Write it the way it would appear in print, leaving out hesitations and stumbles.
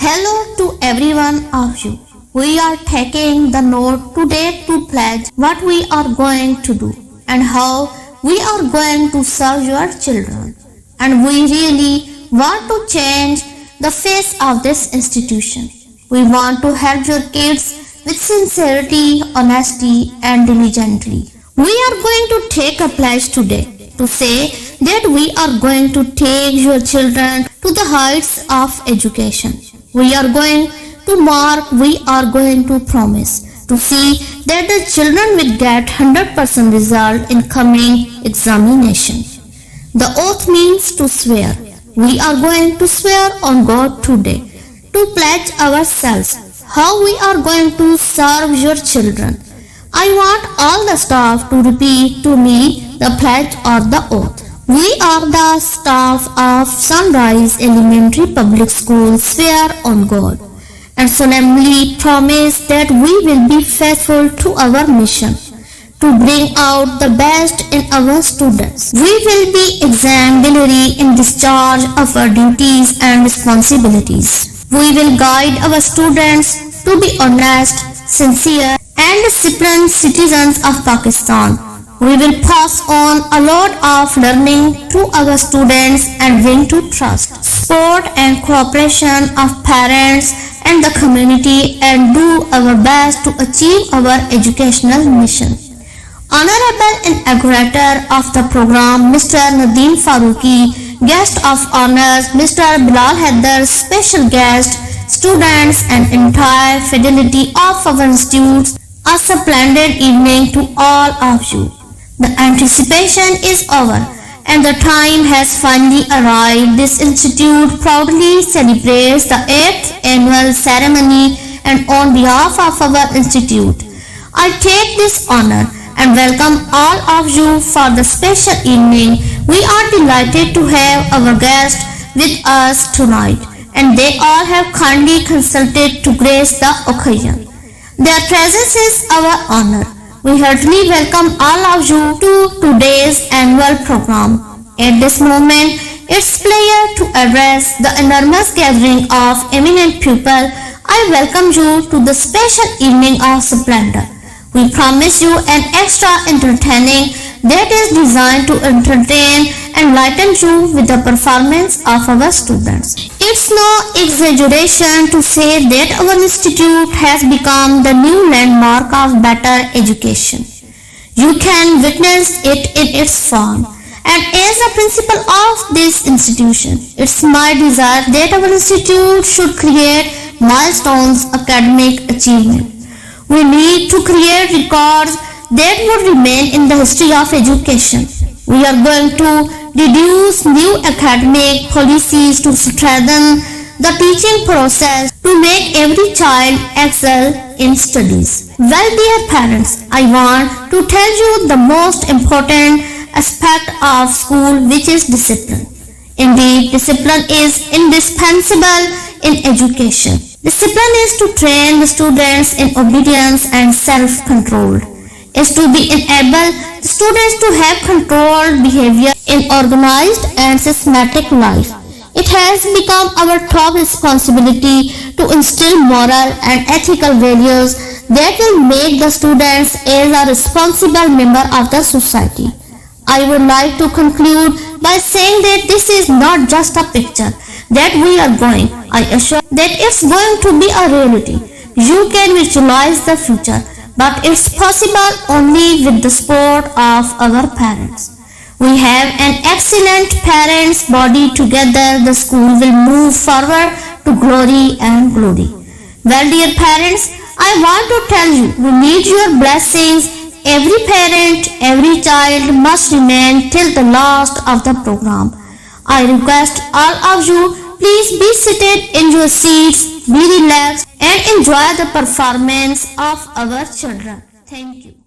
Hello to every one of you. We are taking the note today to pledge what we are going to do and how we are going to serve your children. And we really want to change the face of this institution. We want to help your kids with sincerity, honesty and diligently. We are going to take a pledge today to say that we are going to take your children to the heights of education. We are going to mark, we are going to promise to see that the children will get 100% result in coming examination. The oath means to swear. We are going to swear on God today to pledge ourselves how we are going to serve your children. I want all the staff to repeat to me the pledge or the oath. We are the staff of Sunrise Elementary Public School swear on God and solemnly promise that we will be faithful to our mission to bring out the best in our students. We will be exemplary in discharge of our duties and responsibilities. We will guide our students to be honest, sincere and disciplined citizens of Pakistan. We will pass on a lot of learning to our students and win to trust, support and cooperation of parents and the community and do our best to achieve our educational mission. Honorable inaugurator of the program, Mr. Nadeem Farooqui, guest of honors, Mr. Bilal Haider, special guest, students and entire fidelity of our institutes, a splendid evening to all of you. The anticipation is over and the time has finally arrived. This institute proudly celebrates the 8th annual ceremony and on behalf of our institute, I take this honor and welcome all of you for the special evening. We are delighted to have our guests with us tonight and they all have kindly consulted to grace the occasion. Their presence is our honor. We heartily welcome all of you to today's annual program. At this moment, it's pleasure to address the enormous gathering of eminent people. I welcome you to the special evening of splendor. We promise you an extra entertaining that is designed to entertain and lighten you with the performance of our students. It's no exaggeration to say that our institute has become the new landmark of better education. You can witness it in its form. And as a principal of this institution, it's my desire that our institute should create milestones academic achievement. We need to create records that would remain in the history of education. We are going to deduce new academic policies to strengthen the teaching process to make every child excel in studies. Well, dear parents, I want to tell you the most important aspect of school, which is discipline. Indeed, discipline is indispensable in education. Discipline is to train the students in obedience and self-control. Is to be enable the students to have controlled behavior in organized and systematic life. It has become our top responsibility to instill moral and ethical values that will make the students as a responsible member of the society. I would like to conclude by saying that this is not just a picture that we are going. I assure that it's going to be a reality. You can visualize the future, but it's possible only with the support of our parents. We have an excellent parents' body together. The school will move forward to glory and glory. Well, dear parents, I want to tell you, we need your blessings. Every parent, every child must remain till the last of the program. I request all of you, please be seated in your seats, be relaxed and enjoy the performance of our children. Thank you.